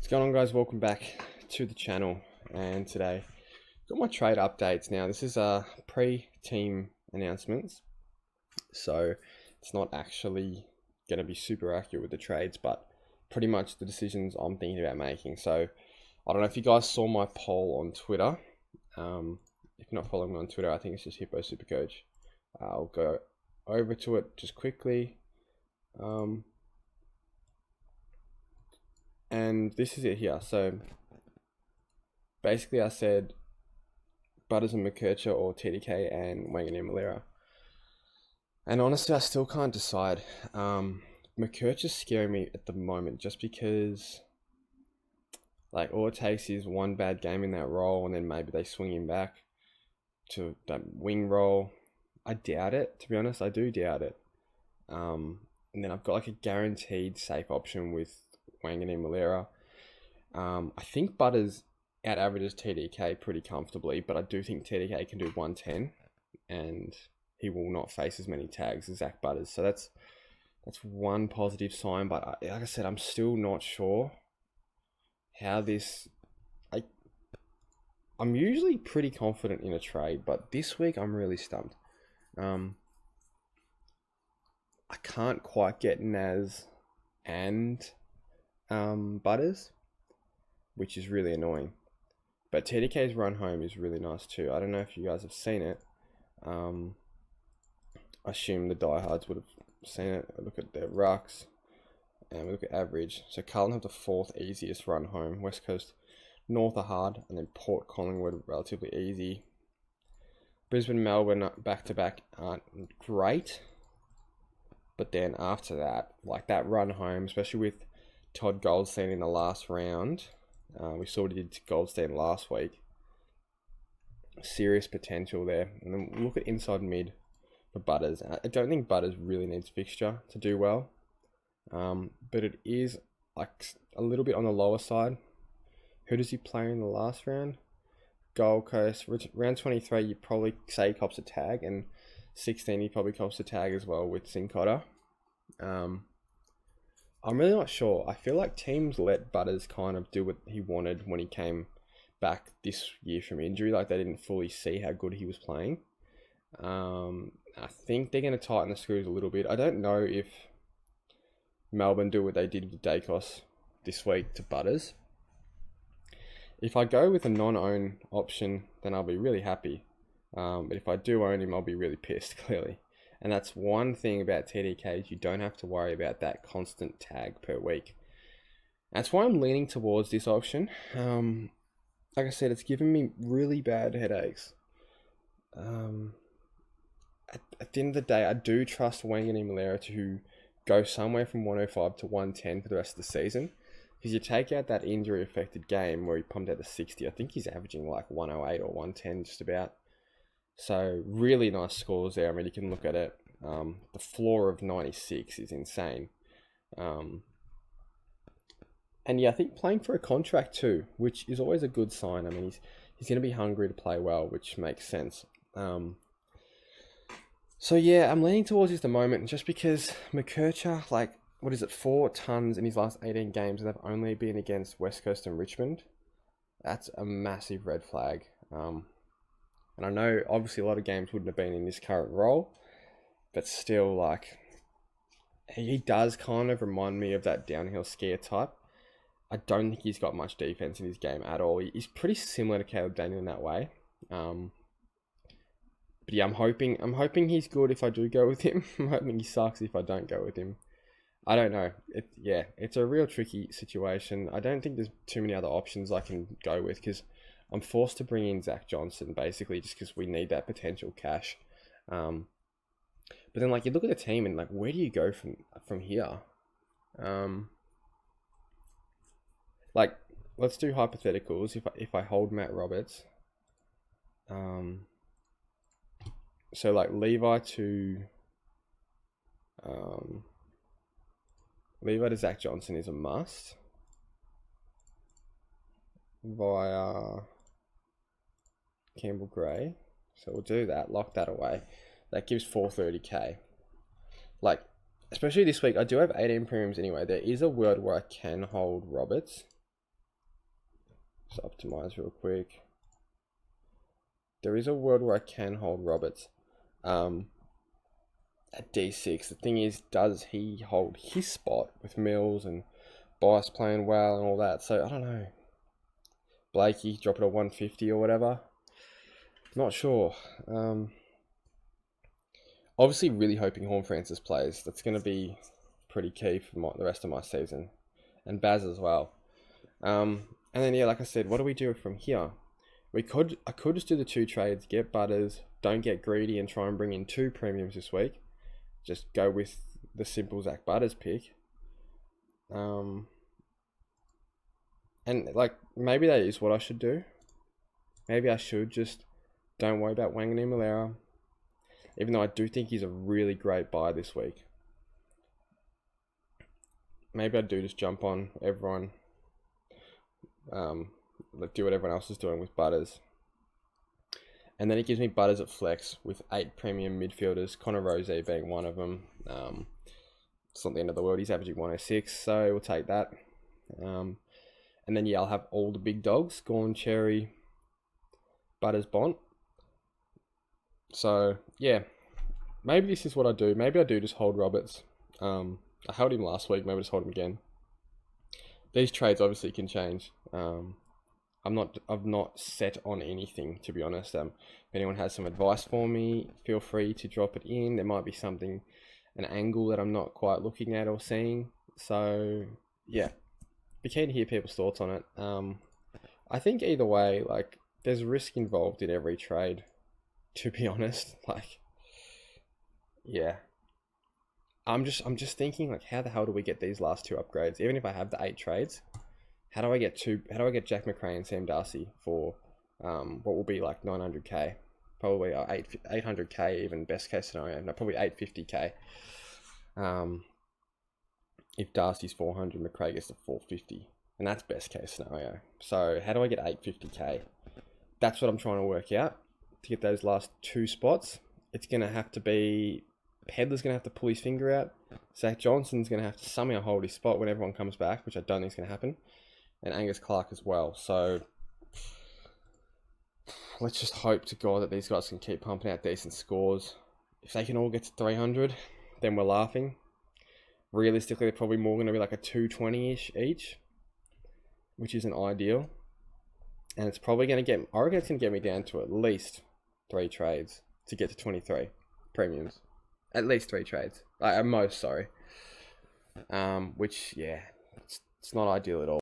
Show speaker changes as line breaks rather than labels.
What's going on, guys? Welcome back to the channel. And today got my trade updates. Now this is pre-team announcements, so it's not actually going to be super accurate with the trades, but pretty much the decisions I'm thinking about making. So I don't know if you guys saw my poll on Twitter. If you're not following me on Twitter, I think it's just Hippo Supercoach. I'll go over to it just quickly. And this is it here. So basically I said Butters and McKercher or TDK and Wangan and Malera. And honestly, I still can't decide. McKercher's scaring me at the moment just because like all it takes is one bad game in that role and then maybe they swing him back to that wing role. I doubt it, to be honest. I do doubt it. And then I've got like a guaranteed safe option with Wangan and Malera. I think Butters out averages TDK pretty comfortably, but I do think TDK can do 110 and he will not face as many tags as Zach Butters. So that's one positive sign, but like I said, I'm still not sure how this... I'm usually pretty confident in a trade, but this week I'm really stumped. I can't quite get Naz and Butters, which is really annoying. But TDK's run home is really nice too. I don't know if you guys have seen it. I assume the diehards would have seen it. Look at their rucks and we look at average. So Carlton have the 4th easiest run home. West Coast North are hard, and then Port Collingwood relatively easy. Brisbane, Melbourne back to back aren't great, but then after that, like that run home, especially with Todd Goldstein in the last round, we saw what he did to Goldstein last week. Serious potential there. And then look at inside mid for Butters. I don't think Butters really needs fixture to do well, but it is like a little bit on the lower side. Who does he play in the last round? Gold Coast. Round 23, you probably say he cops a tag, and 16, he probably cops a tag as well with Sincotta. I'm really not sure. I feel like teams let Butters kind of do what he wanted when he came back this year from injury. Like they didn't fully see how good he was playing. I think they're going to tighten the screws a little bit. I don't know if Melbourne do what they did with Dacos this week to Butters. If I go with a non-own option, then I'll be really happy. But if I do own him, I'll be really pissed, clearly. And that's one thing about TDK, you don't have to worry about that constant tag per week. That's why I'm leaning towards this option. Like I said, it's given me really bad headaches. At the end of the day, I do trust Wangan and Malera to go somewhere from 105 to 110 for the rest of the season. Because you take out that injury-affected game where he pumped out the 60, I think he's averaging like 108 or 110 just about. So really nice scores there. I mean, you can look at it. The floor of 96 is insane. And yeah, I think playing for a contract too, which is always a good sign. I mean, he's going to be hungry to play well, which makes sense. So yeah, I'm leaning towards this at the moment just because McKercher, like, what is it, 4 tons in his last 18 games, and they've only been against West Coast and Richmond. That's a massive red flag. And I know obviously a lot of games wouldn't have been in this current role, but still, like, he does kind of remind me of that downhill skier type. I don't think he's got much defense in his game at all. He's pretty similar to Caleb Daniel in that way. But yeah, I'm hoping he's good if I do go with him. I'm hoping he sucks if I don't go with him. I don't know. It's a real tricky situation. I don't think there's too many other options I can go with because I'm forced to bring in Zach Johnson basically just because we need that potential cash. But then like you look at the team and like where do you go from here? Like let's do hypotheticals. If I hold Matt Roberts, so like Levi to Zach Johnson is a must via Campbell Gray. So we'll do that, lock that away. That gives 430k. Like, especially this week, I do have 18 premiums anyway. There is a world where I can hold Roberts. Just optimize real quick. There is a world where I can hold Roberts at D6. The thing is, does he hold his spot with Mills and Bice playing well and all that? So I don't know. Blakey, drop it at 150 or whatever. Not sure. Obviously, really hoping Horn Francis plays. That's going to be pretty key for the rest of my season. And Baz as well. And then, yeah, like I said, what do we do from here? I could just do the 2 trades, get Butters, don't get greedy and try and bring in 2 premiums this week. Just go with the simple Zach Butters pick. And like, maybe that is what I should do. Maybe I should just don't worry about Wanganeen Malera. Even though I do think he's a really great buy this week. Maybe I do just jump on everyone. Do what everyone else is doing with Butters. And then it gives me Butters at flex with 8 premium midfielders, Connor Rose being one of them. It's not the end of the world. He's averaging 106, so we'll take that. And then, yeah, I'll have all the big dogs, Gorn, Cherry, Butters, Bont. So, yeah, maybe this is what I do. Maybe I do just hold Roberts. I held him last week, maybe just hold him again. These trades obviously can change. I'm not set on anything, to be honest. If anyone has some advice for me, feel free to drop it in. There might be something, an angle that I'm not quite looking at or seeing. So, yeah, be keen to hear people's thoughts on it. I think either way, like, there's risk involved in every trade, to be honest. Like, yeah. I'm just thinking, like, how the hell do we get these last 2 upgrades? Even if I have the 8 trades, how do I get Jack McRae and Sam Darcy for what will be like 900k, probably 800k, even best case scenario. No, probably 850k. If Darcy's 400, McRae gets to 450, and that's best case scenario. So how do I get 850k? That's what I'm trying to work out to get those last 2 spots. It's gonna have to be Pedler's going to have to pull his finger out. Zach Johnson's going to have to somehow hold his spot when everyone comes back, which I don't think is going to happen. And Angus Clark as well. So let's just hope to God that these guys can keep pumping out decent scores. If they can all get to 300, then we're laughing. Realistically, they're probably more going to be like a 220-ish each, which isn't ideal. And it's probably going to get, I reckon it's going to get me down to at least 3 trades to get to 23 premiums. At least 3 trades. At most, sorry. Which, yeah, it's not ideal at all.